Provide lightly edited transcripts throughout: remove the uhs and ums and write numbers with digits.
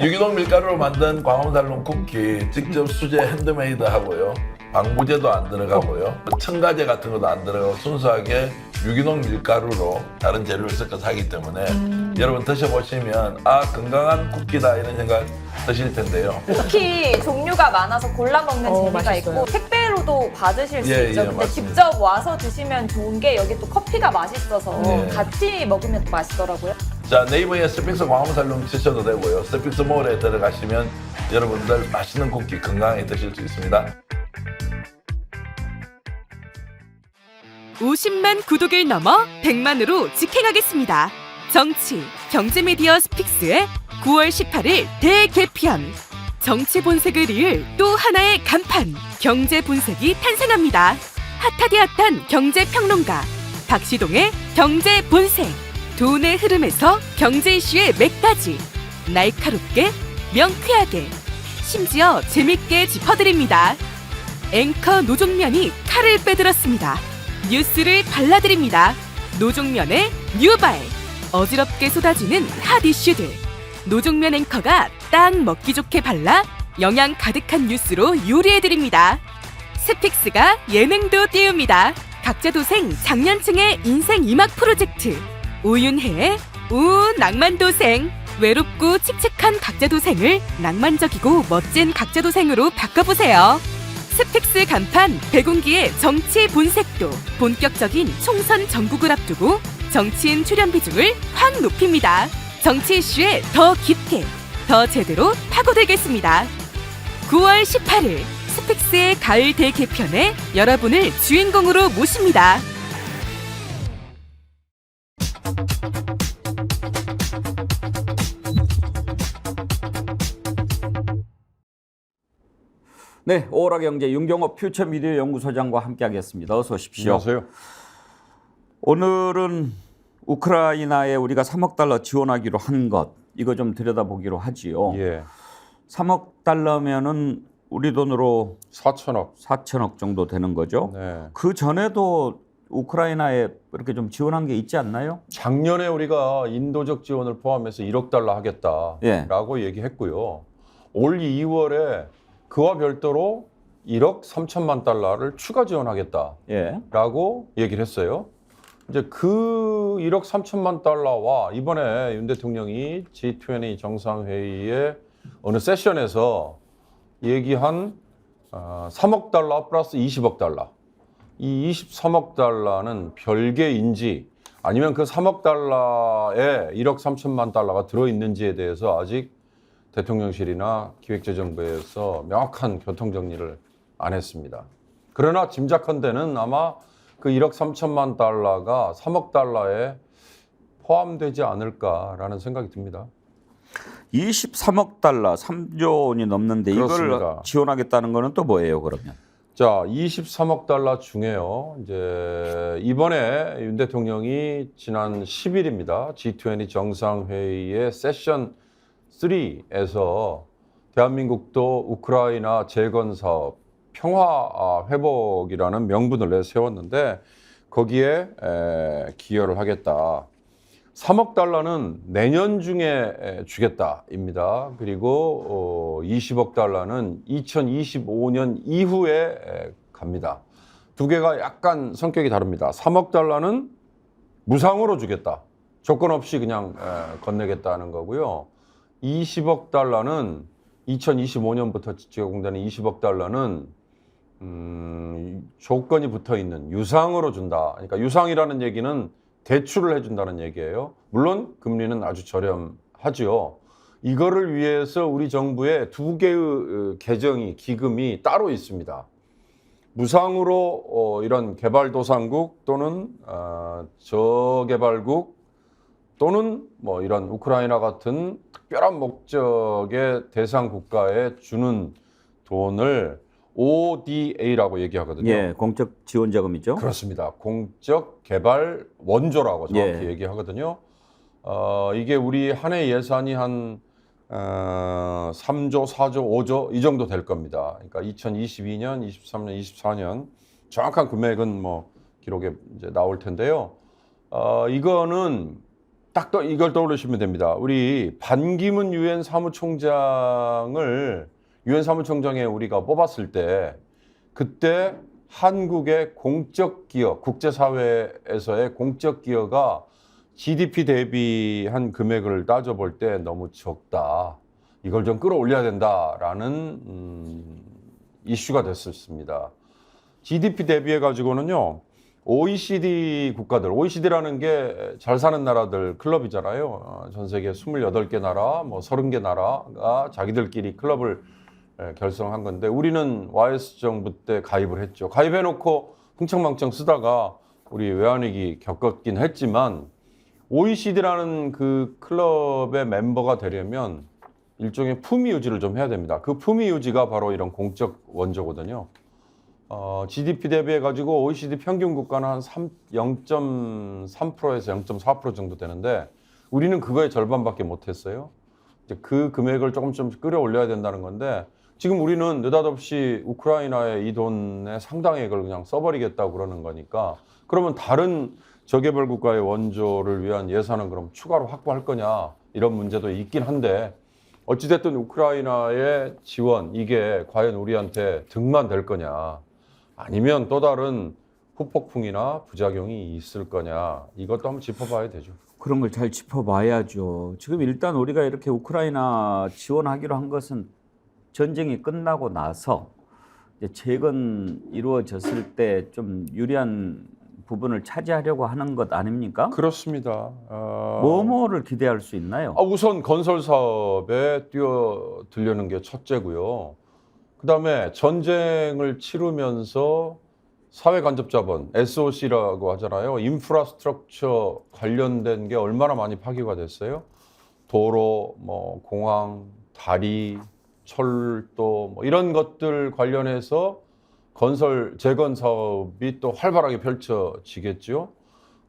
유기농 밀가루로 만든 광음살롱 쿠키 직접 수제 핸드메이드 하고요. 방부제도 안 들어가고요. 첨가제 같은 것도 안 들어가고 순수하게 유기농 밀가루로 다른 재료를 섞어서 하기 때문에 여러분 드셔보시면 아 건강한 쿠키다 이런 생각 드실 텐데요. 쿠키 종류가 많아서 골라 먹는 재미가 맛있어요. 있고 택배로도 받으실 수 예, 있죠. 예, 근데 맞습니다. 직접 와서 드시면 좋은 게 여기 또 커피가 맛있어서 예. 같이 먹으면 또 맛있더라고요. 자 네이버에 스픽스 광음살롱 치셔도 되고요. 스픽스 몰에 들어가시면 여러분들 맛있는 쿠키 건강하게 드실 수 있습니다. 50만 구독을 넘어 100만으로 직행하겠습니다. 정치, 경제미디어 스픽스의 9월 18일 대개편. 정치 본색을 이을 또 하나의 간판, 경제 본색이 탄생합니다. 핫하디 핫한 경제평론가 박시동의 경제 본색. 돈의 흐름에서 경제 이슈의 맥까지 날카롭게, 명쾌하게, 심지어 재밌게 짚어드립니다. 앵커 노종면이 칼을 빼들었습니다. 뉴스를 발라드립니다. 노종면의 뉴발. 어지럽게 쏟아지는 핫 이슈들. 노종면 앵커가 딱 먹기 좋게 발라 영양 가득한 뉴스로 요리해드립니다. 스픽스가 예능도 띄웁니다. 각자도생 장년층의 인생 이막 프로젝트. 오윤혜의 낭만도생. 외롭고 칙칙한 각자도생을 낭만적이고 멋진 각자도생으로 바꿔보세요. 스픽스 간판 백운기의 정치 본색도 본격적인 총선 전국을 앞두고 정치인 출연 비중을 확 높입니다. 정치 이슈에 더 깊게, 더 제대로 파고들겠습니다. 9월 18일 스픽스의 가을 대개편에 여러분을 주인공으로 모십니다. 네, 오라경제 윤경호 퓨처미디어 연구소장과 함께하겠습니다. 어서 오십시오. 안녕하세요. 오늘은 우크라이나에 우리가 3억 달러 지원하기로 한 것, 이거 좀 들여다보기로 하지요. 예, 3억 달러면은 우리 돈으로 4천억. 4천억 정도 되는 거죠. 네. 그 전에도 우크라이나에 이렇게 좀 지원한 게 있지 않나요? 작년에 우리가 인도적 지원을 포함해서 1억 달러 하겠다라고 예. 얘기했고요. 올 2월에 그와 별도로 1억 3천만 달러를 추가 지원하겠다라고 예. 얘기를 했어요. 이제 그 1억 3천만 달러와 이번에 윤 대통령이 G20 정상회의의 어느 세션에서 얘기한 3억 달러 플러스 20억 달러. 이 23억 달러는 별개인지 아니면 그 3억 달러에 1억 3천만 달러가 들어있는지에 대해서 아직 대통령실이나 기획재정부에서 명확한 교통정리를 안 했습니다. 그러나 짐작컨대는 아마 그 1억 3천만 달러가 3억 달러에 포함되지 않을까라는 생각이 듭니다. 23억 달러, 3조 원이 넘는데 그렇습니다. 이걸 지원하겠다는 거는 또 뭐예요, 그러면? 자, 23억 달러 중에요. 이제 이번에 윤 대통령이 지난 10일입니다. G20 정상회의의 세션 3에서 대한민국도 우크라이나 재건 사업 평화 회복이라는 명분을 내세웠는데 거기에 기여를 하겠다. 3억 달러는 내년 중에 주겠다입니다. 그리고 20억 달러는 2025년 이후에 갑니다. 두 개가 약간 성격이 다릅니다. 3억 달러는 무상으로 주겠다. 조건 없이 그냥 건네겠다는 거고요. 20억 달러는 2025년부터 제공되는 20억 달러는 조건이 붙어 있는 유상으로 준다. 그러니까 유상이라는 얘기는 대출을 해준다는 얘기예요. 물론 금리는 아주 저렴하죠. 이거를 위해서 우리 정부에 두 개의 기금이 따로 있습니다. 무상으로 이런 개발도상국 또는 저개발국 또는 뭐 이런 우크라이나 같은 특별한 목적의 대상 국가에 주는 돈을 ODA라고 얘기하거든요. 예, 공적 지원 자금이죠. 그렇습니다. 공적 개발 원조라고 정확히 예. 얘기하거든요. 이게 우리 한 해 예산이 한 3조, 4조, 5조 이 정도 될 겁니다. 그러니까 2022년, 23년, 24년 정확한 금액은 뭐 기록에 이제 나올 텐데요. 이거는 딱 이걸 떠올리시면 됩니다. 우리 반기문 유엔 사무총장을 유엔 사무총장에 우리가 뽑았을 때 그때 한국의 공적 기여, 국제사회에서의 공적 기여가 GDP 대비한 금액을 따져볼 때 너무 적다. 이걸 좀 끌어올려야 된다라는 이슈가 됐었습니다. GDP 대비해 가지고는요. OECD 국가들, OECD라는 게 잘 사는 나라들 클럽이잖아요. 전 세계 28개 나라, 뭐 30개 나라가 자기들끼리 클럽을 결성한 건데 우리는 YS 정부 때 가입을 했죠. 가입해놓고 흥청망청 쓰다가 우리 외환위기 겪었긴 했지만 OECD라는 그 클럽의 멤버가 되려면 일종의 품위 유지를 좀 해야 됩니다. 그 품위 유지가 바로 이런 공적 원조거든요. GDP 대비해 가지고 OECD 평균 국가는 한 0.3%에서 0.4% 정도 되는데 우리는 그거의 절반밖에 못했어요. 이제 그 금액을 조금 좀 끌어올려야 된다는 건데 지금 우리는 느닷없이 우크라이나의 이 돈의 상당액을 그냥 써버리겠다고 그러는 거니까 그러면 다른 저개발 국가의 원조를 위한 예산은 그럼 추가로 확보할 거냐 이런 문제도 있긴 한데 어찌됐든 우크라이나의 지원 이게 과연 우리한테 득만 될 거냐 아니면 또 다른 후폭풍이나 부작용이 있을 거냐 이것도 한번 짚어봐야 되죠. 그런 걸 잘 짚어봐야죠. 지금 일단 우리가 이렇게 우크라이나 지원하기로 한 것은 전쟁이 끝나고 나서 이제 재건 이루어졌을 때 좀 유리한 부분을 차지하려고 하는 것 아닙니까? 그렇습니다. 뭐를 기대할 수 있나요? 우선 건설 사업에 뛰어들려는 게 첫째고요. 그다음에 전쟁을 치르면서 사회 간접 자본 SOC라고 하잖아요. 인프라스트럭처 관련된 게 얼마나 많이 파기가 됐어요. 도로, 뭐 공항, 다리, 철도 뭐 이런 것들 관련해서 건설 재건 사업이 또 활발하게 펼쳐지겠죠.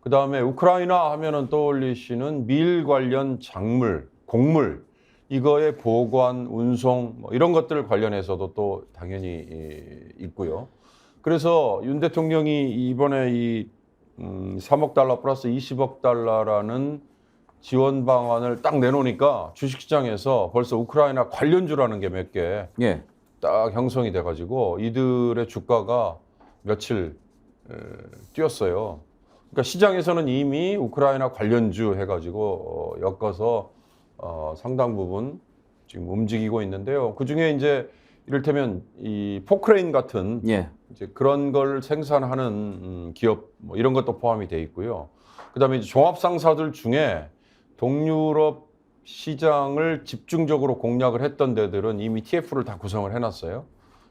그다음에 우크라이나 하면은 떠올리시는 밀 관련 작물, 곡물 이거의 보관, 운송 뭐 이런 것들 관련해서도 또 당연히 있고요. 그래서 윤 대통령이 이번에 이 3억 달러 플러스 20억 달러라는 지원 방안을 딱 내놓으니까 주식시장에서 벌써 우크라이나 관련주라는 게 몇 개 예. 딱 형성이 돼가지고 이들의 주가가 며칠 뛰었어요. 그러니까 시장에서는 이미 우크라이나 관련주 해가지고 엮어서 상당 부분 지금 움직이고 있는데요. 그 중에 이제 이를테면 이 포크레인 같은 예. 이제 그런 걸 생산하는 기업 뭐 이런 것도 포함이 돼 있고요. 그다음에 이제 종합상사들 중에 동유럽 시장을 집중적으로 공략을 했던 데들은 이미 TF를 다 구성을 해놨어요.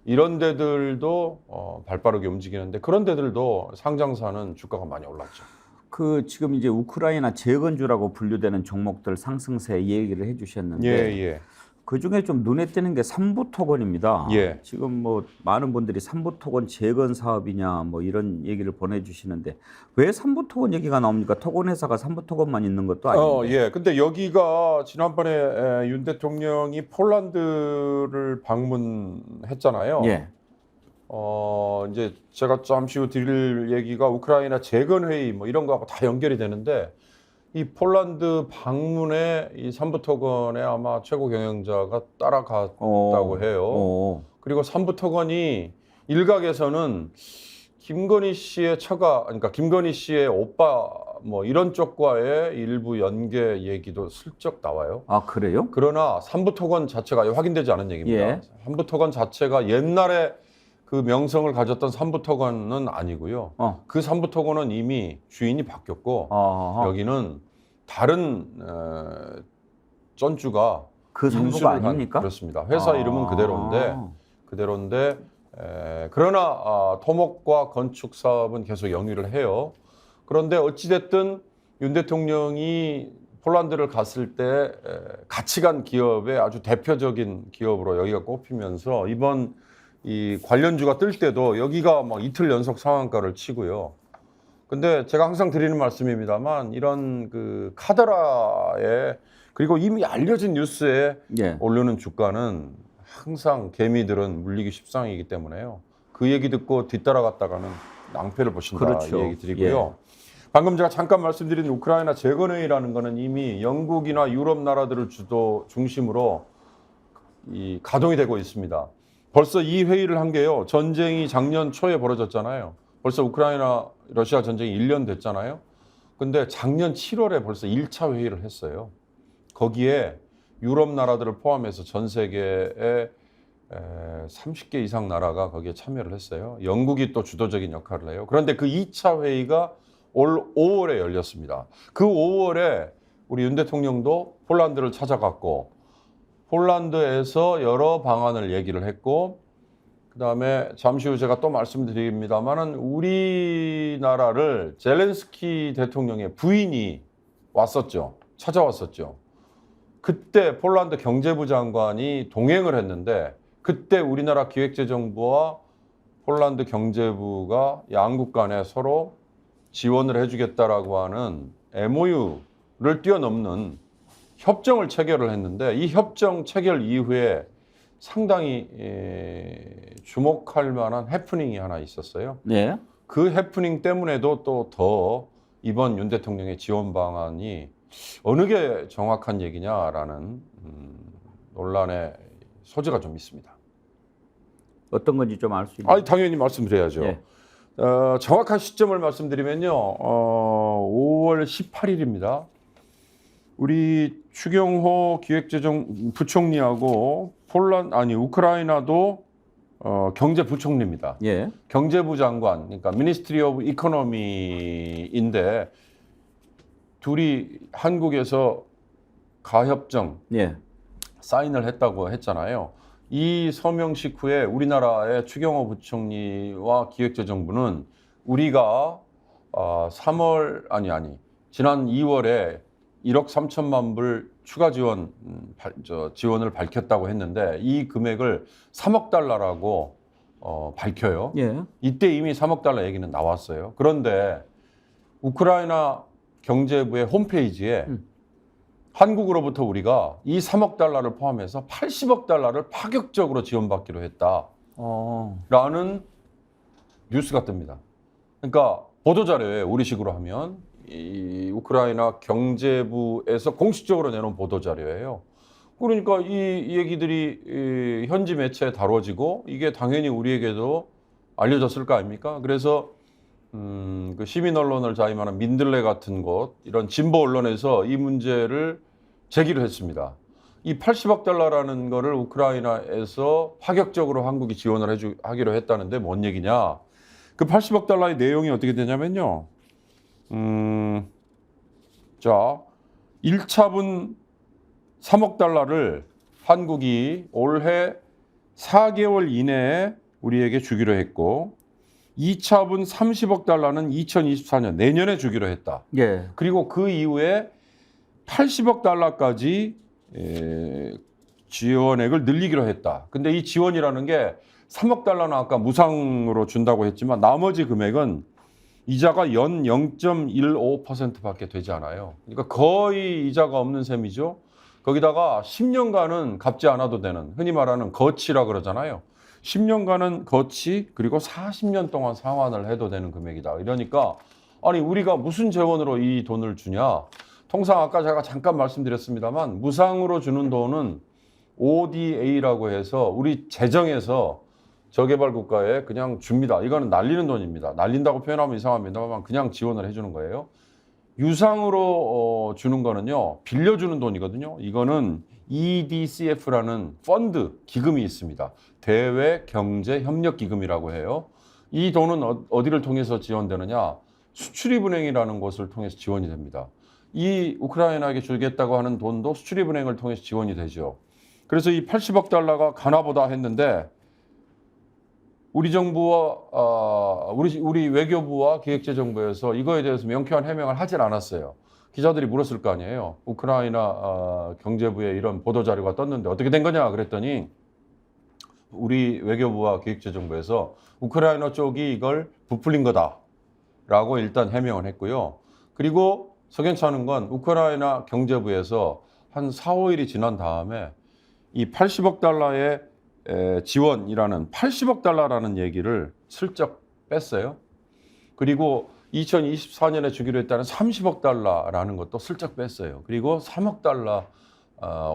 이런 데들도 발빠르게 움직이는데 그런 데들도 상장사는 주가가 많이 올랐죠. 그 지금 이제 우크라이나 재건주라고 분류되는 종목들 상승세 얘기를 해주셨는데 예. 그 중에 좀 눈에 띄는 게 삼부토건입니다. 예. 지금 뭐 많은 분들이 삼부토건 재건 사업이냐 뭐 이런 얘기를 보내주시는데 왜 삼부토건 얘기가 나옵니까? 토건 회사가 삼부토건만 있는 것도 아닌데. 예. 근데 여기가 지난번에 윤 대통령이 폴란드를 방문했잖아요. 예. 이제 제가 잠시 후 드릴 얘기가 우크라이나 재건 회의 뭐 이런 거하고 다 연결이 되는데 이 폴란드 방문에 이 삼부토건의 아마 최고 경영자가 따라갔다고 해요. 그리고 삼부토건이 일각에서는 김건희 씨의 처가, 그러니까 김건희 씨의 오빠 뭐 이런 쪽과의 일부 연계 얘기도 슬쩍 나와요. 아 그래요? 그러나 삼부토건 자체가 확인되지 않은 얘기입니다. 예. 삼부토건 자체가 옛날에 그 명성을 가졌던 삼부토건은 아니고요. 그 삼부토건은 이미 주인이 바뀌었고 여기는 다른 쩐주가 그 삼부가 아닙니까? 그렇습니다. 회사 이름은 그대로인데 그러나 토목과 건축 사업은 계속 영위를 해요. 그런데 어찌됐든 윤 대통령이 폴란드를 갔을 때 같이 간 기업의 아주 대표적인 기업으로 여기가 꼽히면서 이번 이 관련주가 뜰 때도 여기가 막 이틀 연속 상한가를 치고요. 근데 제가 항상 드리는 말씀입니다만 이런 그 카더라에 그리고 이미 알려진 뉴스에 예. 오르는 주가는 항상 개미들은 물리기 십상이기 때문에요. 그 얘기 듣고 뒤따라갔다가는 낭패를 보신다 그렇죠. 이 얘기 드리고요. 방금 제가 잠깐 말씀드린 우크라이나 재건회의라는 거는 이미 영국이나 유럽 나라들을 중심으로 가동이 되고 있습니다. 벌써 이 회의를 한 게요. 전쟁이 작년 초에 벌어졌잖아요. 벌써 우크라이나 러시아 전쟁이 1년 됐잖아요. 근데 작년 7월에 벌써 1차 회의를 했어요. 거기에 유럽 나라들을 포함해서 전 세계의 30개 이상 나라가 거기에 참여를 했어요. 영국이 또 주도적인 역할을 해요. 그런데 그 2차 회의가 올 5월에 열렸습니다. 그 5월에 우리 윤 대통령도 폴란드를 찾아갔고 폴란드에서 여러 방안을 얘기를 했고 그다음에 잠시 후 제가 또 말씀드립니다만은 우리나라를 젤렌스키 대통령의 부인이 왔었죠. 찾아왔었죠. 그때 폴란드 경제부 장관이 동행을 했는데 그때 우리나라 기획재정부와 폴란드 경제부가 양국 간에 서로 지원을 해주겠다라고 하는 MOU를 뛰어넘는 협정을 체결을 했는데 이 협정 체결 이후에 상당히 주목할 만한 해프닝이 하나 있었어요. 네. 그 해프닝 때문에도 또 더 이번 윤 대통령의 지원 방안이 어느 게 정확한 얘기냐라는 논란의 소지가 좀 있습니다. 어떤 건지 좀 알 수 있나요? 당연히 말씀드려야죠. 예. 정확한 시점을 말씀드리면요. 5월 18일입니다. 우리 추경호 기획재정 부총리하고 우크라이나도 경제부총리입니다. 예. 경제부 장관, 그러니까 미니스트리 오브 이코노미인데 둘이 한국에서 가협정 예. 사인을 했다고 했잖아요. 이 서명식 후에 우리나라의 추경호 부총리와 기획재정부는 우리가 지난 2월에 1억 3천만 불 추가 지원을 밝혔다고 했는데 이 금액을 3억 달러라고 밝혀요. 예. 이때 이미 3억 달러 얘기는 나왔어요. 그런데 우크라이나 경제부의 홈페이지에 한국으로부터 우리가 이 3억 달러를 포함해서 80억 달러를 파격적으로 지원받기로 했다라는 뉴스가 뜹니다. 그러니까 보도자료예요. 우리식으로 하면 이 우크라이나 경제부에서 공식적으로 내놓은 보도자료예요. 그러니까 이 얘기들이 현지 매체에 다뤄지고 이게 당연히 우리에게도 알려졌을 거 아닙니까? 그래서 그 시민 언론을 자임하는 민들레 같은 곳 이런 진보 언론에서 이 문제를 제기를 했습니다. 이 80억 달러라는 거를 우크라이나에서 파격적으로 한국이 지원을 하기로 했다는데 뭔 얘기냐? 그 80억 달러의 내용이 어떻게 되냐면요. 자, 1차분 3억 달러를 한국이 올해 4개월 이내에 우리에게 주기로 했고 2차분 30억 달러는 2024년 내년에 주기로 했다. 예. 그리고 그 이후에 80억 달러까지 지원액을 늘리기로 했다. 근데 이 지원이라는 게 3억 달러는 아까 무상으로 준다고 했지만 나머지 금액은 이자가 연 0.15%밖에 되지 않아요. 그러니까 거의 이자가 없는 셈이죠. 거기다가 10년간은 갚지 않아도 되는 흔히 말하는 거치라 그러잖아요. 10년간은 거치 그리고 40년 동안 상환을 해도 되는 금액이다. 이러니까 아니 우리가 무슨 재원으로 이 돈을 주냐. 통상 아까 제가 잠깐 말씀드렸습니다만 무상으로 주는 돈은 ODA라고 해서 우리 재정에서 저개발 국가에 그냥 줍니다. 이거는 날리는 돈입니다. 날린다고 표현하면 이상합니다만 그냥 지원을 해주는 거예요. 유상으로 주는 거는요. 빌려주는 돈이거든요. 이거는 EDCF라는 펀드, 기금이 있습니다. 대외경제협력기금이라고 해요. 이 돈은 어디를 통해서 지원되느냐. 수출입은행이라는 곳을 통해서 지원이 됩니다. 이 우크라이나에게 주겠다고 하는 돈도 수출입은행을 통해서 지원이 되죠. 그래서 이 80억 달러가 가나보다 했는데 우리 정부와 우리 외교부와 기획재정부에서 이거에 대해서 명쾌한 해명을 하질 않았어요. 기자들이 물었을 거 아니에요. 우크라이나 경제부에 이런 보도자료가 떴는데 어떻게 된 거냐 그랬더니 우리 외교부와 기획재정부에서 우크라이나 쪽이 이걸 부풀린 거다라고 일단 해명을 했고요. 그리고 석연찮은 건 우크라이나 경제부에서 한 4, 5일이 지난 다음에 이 80억 달러의 지원이라는 80억 달러라는 얘기를 슬쩍 뺐어요. 그리고 2024년에 주기로 했다는 30억 달러라는 것도 슬쩍 뺐어요. 그리고 3억 달러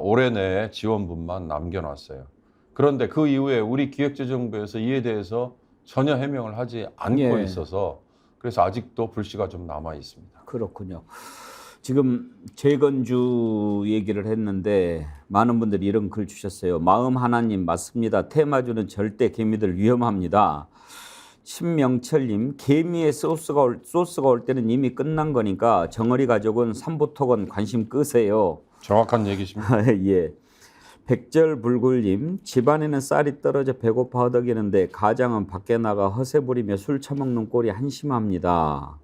올해 내에 지원분만 남겨놨어요. 그런데 그 이후에 우리 기획재정부에서 이에 대해서 전혀 해명을 하지 않고 예. 있어서 그래서 아직도 불씨가 좀 남아 있습니다. 그렇군요. 지금 재건주 얘기를 했는데 많은 분들이 이런 글 주셨어요. 마음 하나님 맞습니다. 테마주는 절대 개미들 위험합니다. 신명철님, 개미의 소스가 올 때는 이미 끝난 거니까 정어리 가족은 삼부토건 관심 끄세요. 정확한 얘기십니다. 예. 백절불굴님, 집안에는 쌀이 떨어져 배고파 허덕이는데 가장은 밖에 나가 허세 부리며 술 처먹는 꼴이 한심합니다.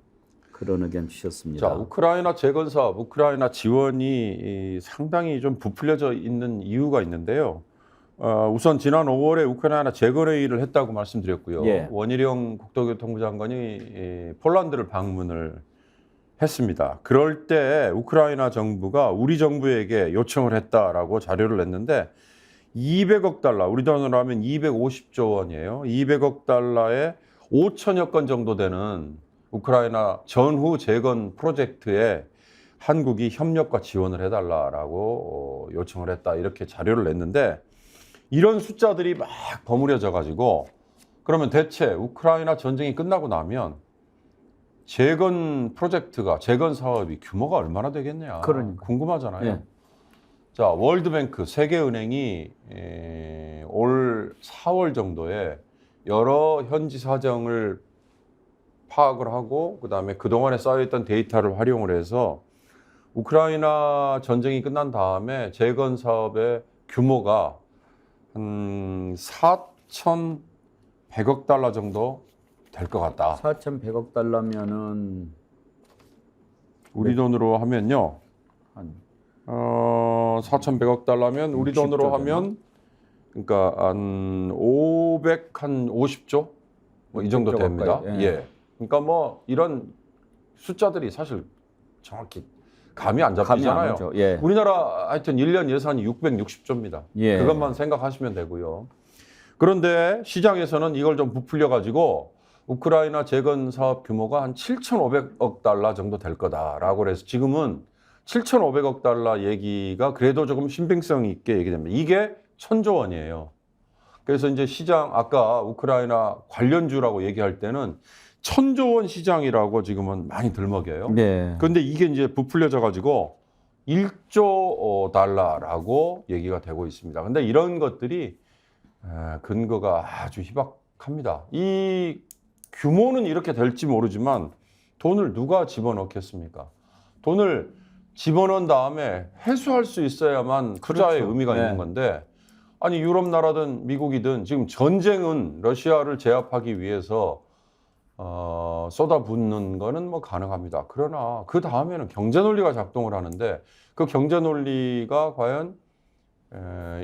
그런 의견 주셨습니다. 자, 우크라이나 재건 사업, 우크라이나 지원이 상당히 좀 부풀려져 있는 이유가 있는데요. 우선 지난 5월에 우크라이나 재건회의를 했다고 말씀드렸고요. 예. 원희룡 국토교통부 장관이 폴란드를 방문을 했습니다. 그럴 때 우크라이나 정부가 우리 정부에게 요청을 했다라고 자료를 냈는데 200억 달러, 우리 돈으로 하면 250조 원이에요. 200억 달러에 5천여 건 정도 되는 우크라이나 전후 재건 프로젝트에 한국이 협력과 지원을 해달라라고 요청을 했다. 이렇게 자료를 냈는데 이런 숫자들이 막 버무려져 가지고 그러면 대체 우크라이나 전쟁이 끝나고 나면 재건 프로젝트가 재건 사업이 규모가 얼마나 되겠냐 그러니까. 궁금하잖아요. 예. 자, 월드뱅크 세계은행이 올 4월 정도에 여러 현지 사정을 파악을 하고 그다음에 그동안에 쌓여있던 데이터를 활용을 해서 우크라이나 전쟁이 끝난 다음에 재건 사업의 규모가 한 4,100억 달러 정도 될 것 같다. 4,100억 달러면은 우리 돈으로 하면요. 한 4,100억 달러면 우리 60조 돈으로 되나? 하면 그러니까 한 550조 뭐 이 정도 600조 됩니다. 가까이, 예. 그러니까 뭐 이런 숫자들이 사실 정확히 감이 안 감이 안 잡히잖아요. 오죠. 예. 우리나라 하여튼 1년 예산이 660조입니다. 예. 그것만 생각하시면 되고요. 그런데 시장에서는 이걸 좀 부풀려 가지고 우크라이나 재건 사업 규모가 한 7,500억 달러 정도 될 거다라고 그래서 지금은 7,500억 달러 얘기가 그래도 조금 신빙성 있게 얘기됩니다. 이게 1,000조 원이에요. 그래서 이제 시장 아까 우크라이나 관련주라고 얘기할 때는 1,000조 원 시장이라고 지금은 많이 들먹여요. 네. 그런데 이게 이제 부풀려져 가지고 1조 달러라고 얘기가 되고 있습니다. 근데 이런 것들이 근거가 아주 희박합니다. 이 규모는 이렇게 될지 모르지만 돈을 누가 집어넣겠습니까? 돈을 집어넣은 다음에 회수할 수 있어야만 투자의 그렇죠. 의미가 네. 있는 건데 아니 유럽 나라든 미국이든 지금 전쟁은 러시아를 제압하기 위해서 쏟아붓는 거는 뭐 가능합니다. 그러나 그 다음에는 경제 논리가 작동을 하는데 그 경제 논리가 과연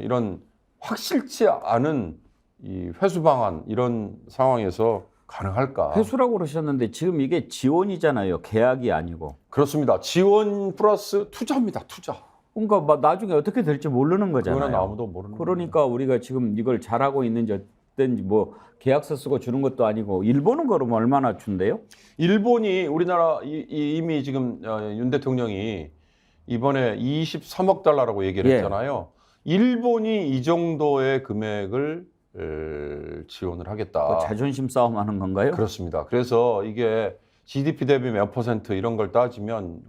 이런 확실치 않은 이 회수 방안 이런 상황에서 가능할까? 회수라고 그러셨는데 지금 이게 지원이잖아요. 계약이 아니고. 그렇습니다. 지원 플러스 투자입니다. 투자. 그러니까 막 나중에 어떻게 될지 모르는 거잖아요. 그거는 아무도 모르는 그러니까 우리가 지금 이걸 잘하고 있는지 어떤지 뭐 계약서 쓰고 주는 것도 아니고 일본은 그러면 얼마나 준대요? 일본이 우리나라 이미 지금 윤 대통령이 이번에 23억 달러라고 얘기를 예. 했잖아요. 일본이 이 정도의 금액을 지원을 하겠다. 그 자존심 싸움하는 건가요? 그렇습니다. 그래서 이게 GDP 대비 몇 퍼센트 이런 걸 따지면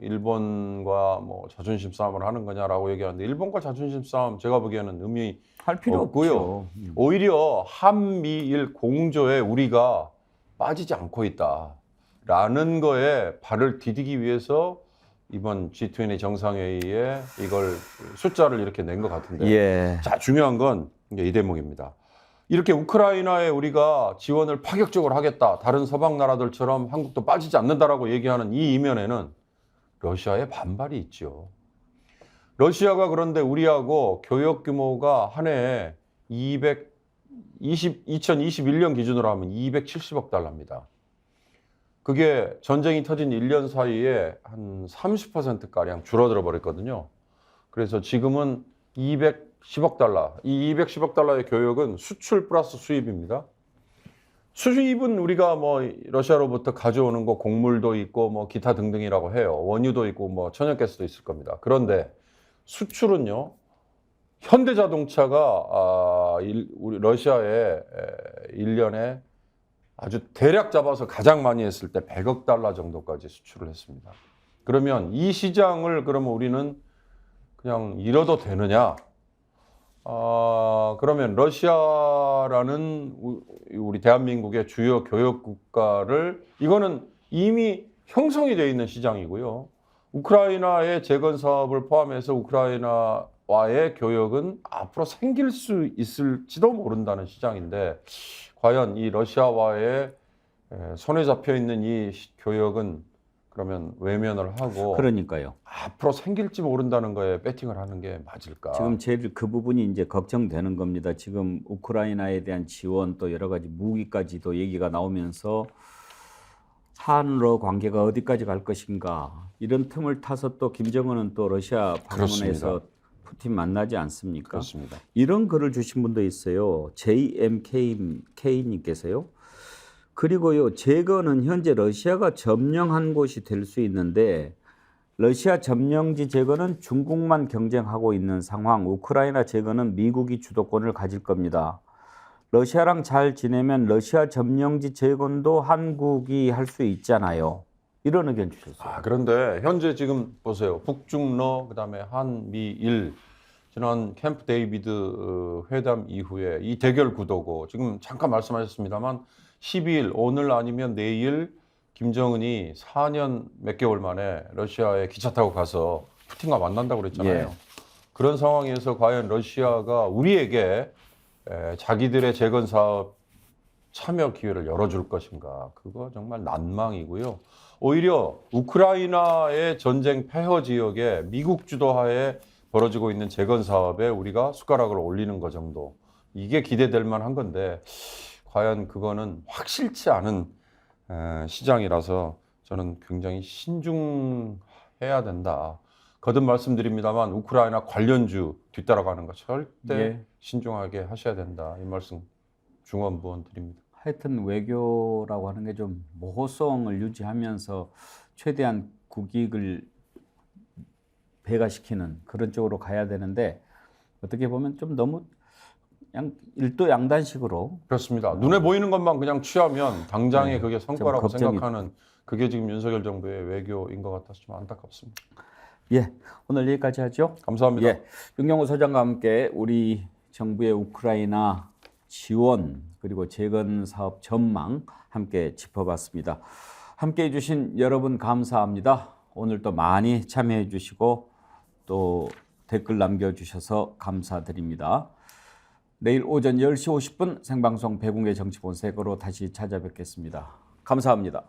일본과 뭐 자존심 싸움을 하는 거냐라고 얘기하는데 일본과 자존심 싸움 제가 보기에는 의미 할 필요 없고요. 없죠. 오히려 한미일 공조에 우리가 빠지지 않고 있다라는 거에 발을 디디기 위해서 이번 G20 정상회의에 이걸 숫자를 이렇게 낸 것 같은데 예. 자 중요한 건 이제 이 대목입니다. 이렇게 우크라이나에 우리가 지원을 파격적으로 하겠다. 다른 서방 나라들처럼 한국도 빠지지 않는다라고 얘기하는 이 이면에는 러시아의 반발이 있죠. 러시아가 그런데 우리하고 교역 규모가 한 해에 2021년 기준으로 하면 270억 달러입니다. 그게 전쟁이 터진 1년 사이에 한 30%가량 줄어들어 버렸거든요. 그래서 지금은 210억 달러. 이 210억 달러의 교역은 수출 플러스 수입입니다. 수입은 우리가 뭐 러시아로부터 가져오는 거 곡물도 있고 뭐 기타 등등이라고 해요. 원유도 있고 뭐 천연가스도 있을 겁니다. 그런데 수출은요. 현대자동차가 우리 러시아에 1년에 아주 대략 잡아서 가장 많이 했을 때 100억 달러 정도까지 수출을 했습니다. 그러면 이 시장을 그러면 우리는 그냥 잃어도 되느냐? 그러면 러시아라는 우리 대한민국의 주요 교역 국가를 이거는 이미 형성이 되어 있는 시장이고요. 우크라이나의 재건 사업을 포함해서 우크라이나와의 교역은 앞으로 생길 수 있을지도 모른다는 시장인데 과연 이 러시아와의 손에 잡혀 있는 이 교역은 그러면 외면을 하고 그러니까요. 앞으로 생길지 모른다는 거에 배팅을 하는 게 맞을까? 지금 제일 그 부분이 이제 걱정되는 겁니다. 지금 우크라이나에 대한 지원 또 여러 가지 무기까지도 얘기가 나오면서 한러 관계가 어디까지 갈 것인가 이런 틈을 타서 또 김정은은 또 러시아 방문해서 푸틴 만나지 않습니까? 그렇습니다. 이런 글을 주신 분도 있어요. JMK님께서요. 그리고요, 재건은 현재 러시아가 점령한 곳이 될 수 있는데 러시아 점령지 재건은 중국만 경쟁하고 있는 상황, 우크라이나 재건은 미국이 주도권을 가질 겁니다. 러시아랑 잘 지내면 러시아 점령지 재건도 한국이 할 수 있잖아요. 이런 의견 주셨어요. 그런데 현재 지금 보세요. 북중러 그다음에 한미일 지난 캠프 데이비드 회담 이후에 이 대결 구도고 지금 잠깐 말씀하셨습니다만 12일 오늘 아니면 내일 김정은이 4년 몇 개월 만에 러시아에 기차 타고 가서 푸틴과 만난다고 그랬잖아요. 예. 그런 상황에서 과연 러시아가 우리에게 자기들의 재건 사업 참여 기회를 열어줄 것인가? 그거 정말 난망이고요. 오히려 우크라이나의 전쟁 폐허 지역에 미국 주도하에 벌어지고 있는 재건 사업에 우리가 숟가락을 올리는 것 정도. 이게 기대될 만한 건데 과연 그거는 확실치 않은 시장이라서 저는 굉장히 신중해야 된다. 거듭 말씀드립니다만 우크라이나 관련주 뒤따라가는 거 절대 예. 신중하게 하셔야 된다. 이 말씀 중언부언 드립니다. 하여튼 외교라고 하는 게 좀 모호성을 유지하면서 최대한 국익을 배가시키는 그런 쪽으로 가야 되는데 어떻게 보면 좀 너무 일도양단식으로 그렇습니다. 눈에 보이는 것만 그냥 취하면 당장에 네, 그게 성과라고 좀 걱정이 생각하는 그게 지금 윤석열 정부의 외교인 것 같아서 좀 안타깝습니다. 예, 오늘 여기까지 하죠. 감사합니다. 예, 윤경호 소장과 함께 우리 정부의 우크라이나 지원 그리고 재건 사업 전망 함께 짚어봤습니다. 함께 해주신 여러분 감사합니다. 오늘 또 많이 참여해 주시고 또 댓글 남겨주셔서 감사드립니다. 내일 오전 10시 50분 생방송 배붕의 정치본색으로 다시 찾아뵙겠습니다. 감사합니다.